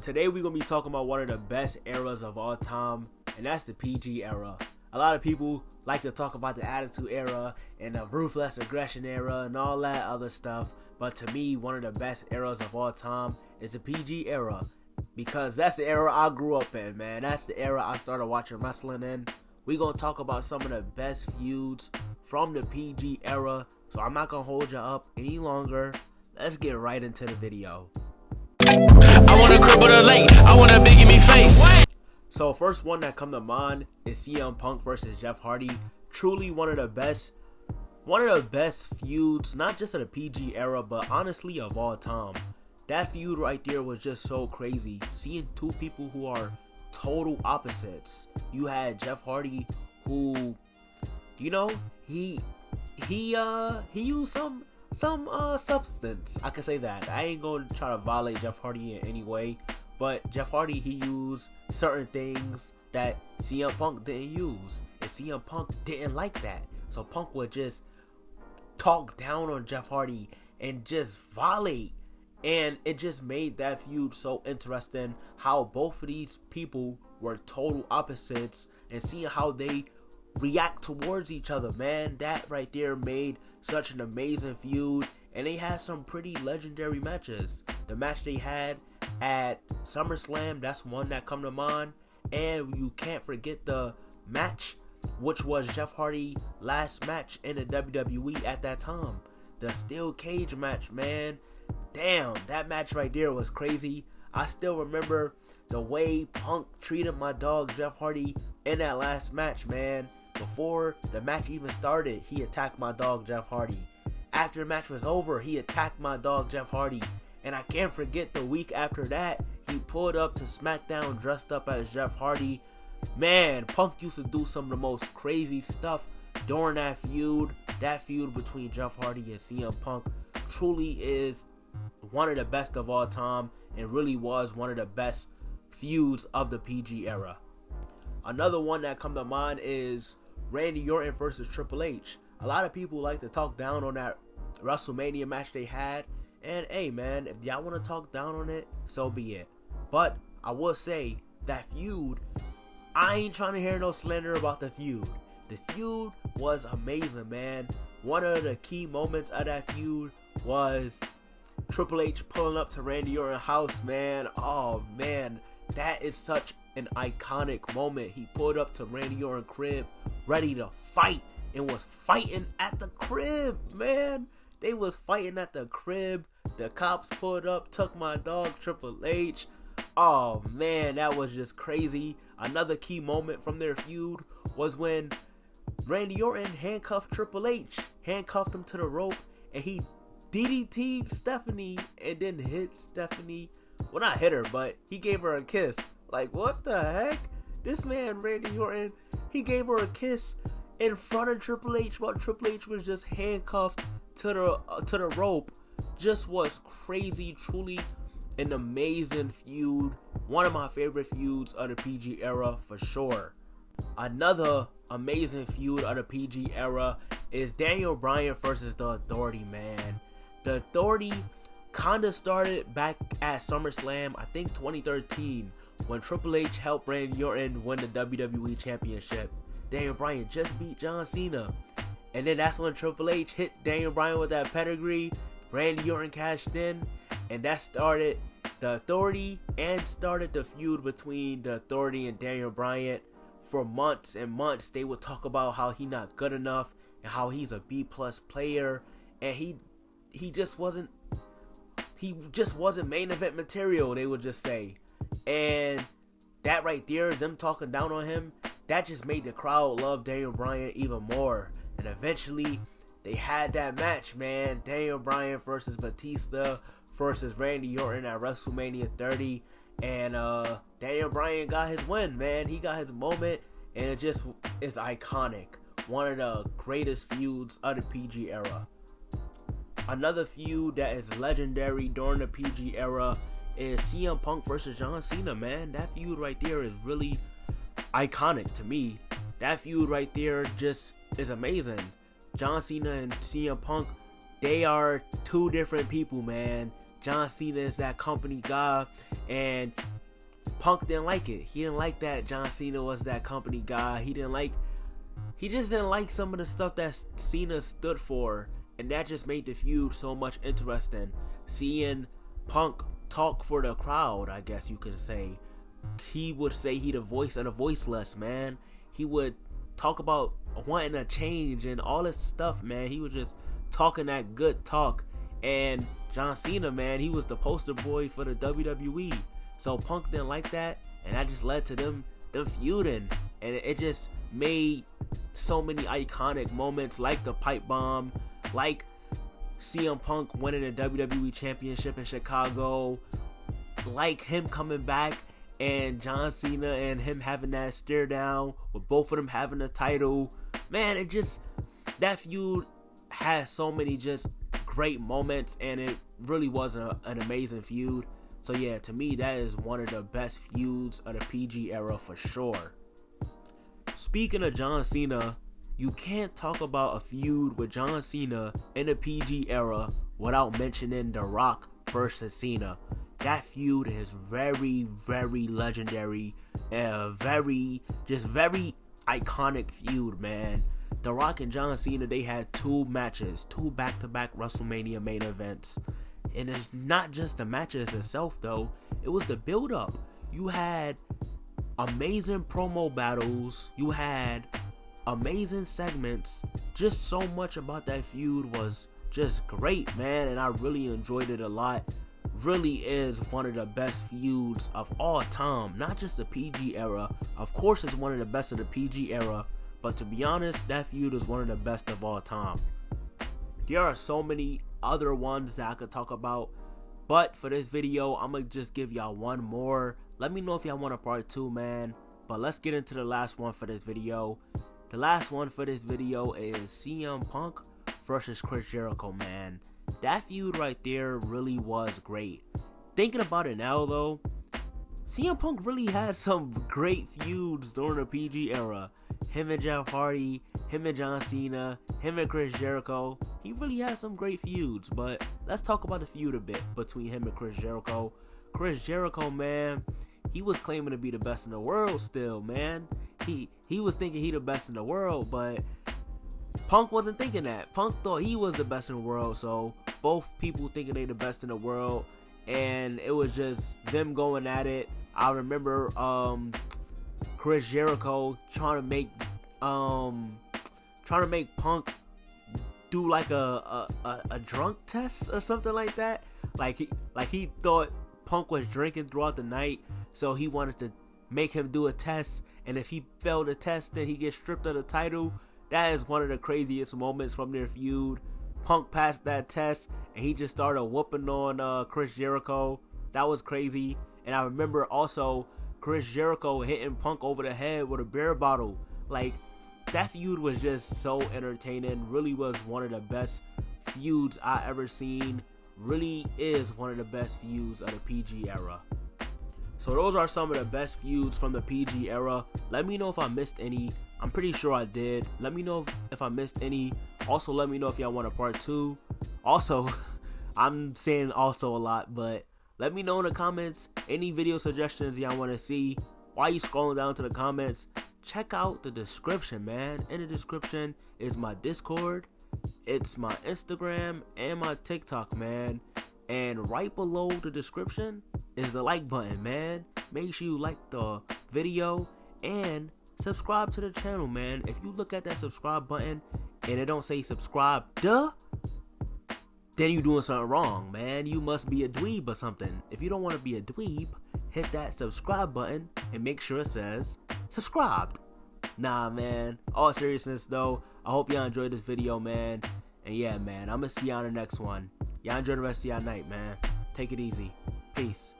Today we're going to be talking about one of the best eras of all time, and that's the PG era. A lot of people like to talk about the Attitude Era and the Ruthless Aggression Era and all that other stuff, but to me, one of the best eras of all time is the PG era, because that's the era I grew up in, man. That's the era I started watching wrestling in. We're going to talk about some of the best feuds from the PG era, so I'm not going to hold you up any longer. Let's get right into the video. I want to cripple the lake. I want a big in me face. So first one that come to mind is CM Punk versus Jeff Hardy. Truly one of the best feuds, not just of the PG era, but honestly of all time. That feud right there was just so crazy. Seeing two people who are total opposites. You had Jeff Hardy, who, you know, he used some substance. I can say that. I ain't gonna try to violate Jeff Hardy in any way, but Jeff Hardy, he used certain things that CM Punk didn't use, and CM Punk didn't like that. So Punk would just talk down on Jeff Hardy and just violate, and it just made that feud so interesting. How both of these people were total opposites, and seeing how they react towards each other, man, that right there made such an amazing feud. And they had some pretty legendary matches. The match they had at SummerSlam, that's one that come to mind. And you can't forget the match, which was Jeff Hardy's last match in the WWE at that time, the steel cage match, man. Damn, that match right there was crazy. I still remember the way Punk treated my dog Jeff Hardy in that last match, man. Before the match even started, he attacked my dog Jeff Hardy. After the match was over, he attacked my dog Jeff Hardy. And I can't forget the week after that, he pulled up to SmackDown dressed up as Jeff Hardy. Man, Punk used to do some of the most crazy stuff during that feud. That feud between Jeff Hardy and CM Punk truly is one of the best of all time, and really was one of the best feuds of the PG era. Another one that come to mind is Randy Orton versus Triple H. A lot of people like to talk down on that WrestleMania match they had, and hey man, if y'all want to talk down on it, so be it. But I will say that feud, I ain't trying to hear no slander about the feud. The feud was amazing, man. One of the key moments of that feud was Triple H pulling up to Randy Orton's house, man. Oh man, that is such an iconic moment. He pulled up to Randy Orton's crib ready to fight, and was fighting at the crib, man. They was fighting at the crib. The cops pulled up, took my dog Triple H. Oh man, that was just crazy. Another key moment from their feud was when Randy Orton handcuffed Triple H, handcuffed him to the rope, and he DDT'd Stephanie and then hit Stephanie. Well, not hit her, but he gave her a kiss. Like, what the heck? This man, Randy Orton, he gave her a kiss in front of Triple H while Triple H was just handcuffed to the rope. Just was crazy. Truly an amazing feud. One of my favorite feuds of the PG era for sure. Another amazing feud of the PG era is Daniel Bryan versus The Authority, man. The Authority kinda started back at SummerSlam, I think 2013, when Triple H helped Randy Orton win the WWE Championship. Daniel Bryan just beat John Cena. And then that's when Triple H hit Daniel Bryan with that pedigree. Randy Orton cashed in, and that started The Authority and started the feud between The Authority and Daniel Bryan. For months and months, they would talk about how he not good enough and how he's a B+ player, and he just wasn't main event material, they would just say. And that right there, them talking down on him, that just made the crowd love Daniel Bryan even more. And eventually, they had that match, man. Daniel Bryan versus Batista versus Randy Orton at WrestleMania 30. And Daniel Bryan got his win, man. He got his moment, and it just is iconic. One of the greatest feuds of the PG era. Another feud that is legendary during the PG era is CM Punk versus John Cena, man. That feud right there is really iconic to me. That feud right there just is amazing. John Cena and CM Punk, they are two different people, man. John Cena is that company guy, and Punk didn't like it. He didn't like that John Cena was that company guy. He just didn't like some of the stuff that Cena stood for, and that just made the feud so much interesting. Seeing Punk talk for the crowd, I guess you could say. He would say he the voice of the voiceless, man. He would talk about wanting a change and all this stuff, man. He was just talking that good talk. And John Cena, man, he was the poster boy for the WWE. So Punk didn't like that, and that just led to them feuding. And it just made so many iconic moments, like the pipe bomb, like CM Punk winning the WWE Championship in Chicago, like him coming back and John Cena and him having that stare down with both of them having the title. Man, it just, that feud has so many just great moments, and it really was an amazing feud. So yeah, to me, that is one of the best feuds of the PG era for sure. Speaking of John Cena, you can't talk about a feud with John Cena in the PG era without mentioning The Rock versus Cena. That feud is very, very legendary and very iconic feud, man. The Rock and John Cena, they had two back-to-back WrestleMania main events. And it's not just the matches itself, though. It was the build-up. You had amazing promo battles. You had amazing segments. Just so much about that feud was just great, man. And I really enjoyed it a lot. Really is one of the best feuds of all time. Not just the PG era. Of course, it's one of the best of the PG era. But to be honest, that feud is one of the best of all time. There are so many other ones that I could talk about, but for this video, I'm gonna just give y'all one more. Let me know if y'all want a part 2, man. But let's get into the last one for this video. The last one for this video is CM Punk versus Chris Jericho, man. That feud right there really was great. Thinking about it now, though, CM Punk really had some great feuds during the PG era. Him and Jeff Hardy, him and John Cena, him and Chris Jericho. He really had some great feuds, but let's talk about the feud a bit between him and Chris Jericho. Chris Jericho, man, he was claiming to be the best in the world still, man. He was thinking he the best in the world, but Punk wasn't thinking that. Punk thought he was the best in the world, so both people thinking they the best in the world, and it was just them going at it. I remember Chris Jericho trying to make Punk do like a drunk test or something like that. Like he thought Punk was drinking throughout the night, so he wanted to make him do a test, and if he failed the test, then he gets stripped of the title. That is one of the craziest moments from their feud. Punk passed that test, and he just started whooping on Chris Jericho. That was crazy. And I remember also Chris Jericho hitting Punk over the head with a beer bottle. Like, that feud was just so entertaining. Really was one of the best feuds I ever seen. Really is one of the best feuds of the PG era. So those are some of the best feuds from the PG era. Let me know if I missed any. I'm pretty sure I did. Let me know if I missed any. Also, let me know if y'all want a part 2. Also, I'm saying also a lot, but let me know in the comments any video suggestions y'all want to see. While you scrolling down to the comments, check out the description, man. In the description is my Discord, it's my Instagram, and my TikTok, man. And right below the description is the like button, man. Make sure you like the video and subscribe to the channel, man. If you look at that subscribe button and it don't say subscribe, then you doing something wrong, man. You must be a dweeb or something. If you don't want to be a dweeb, hit that subscribe button and make sure it says subscribed. Nah, man. All seriousness though, I hope y'all enjoyed this video, man. And yeah, man, I'm gonna see y'all in the next one. Y'all enjoy the rest of y'all night, man. Take it easy. Peace.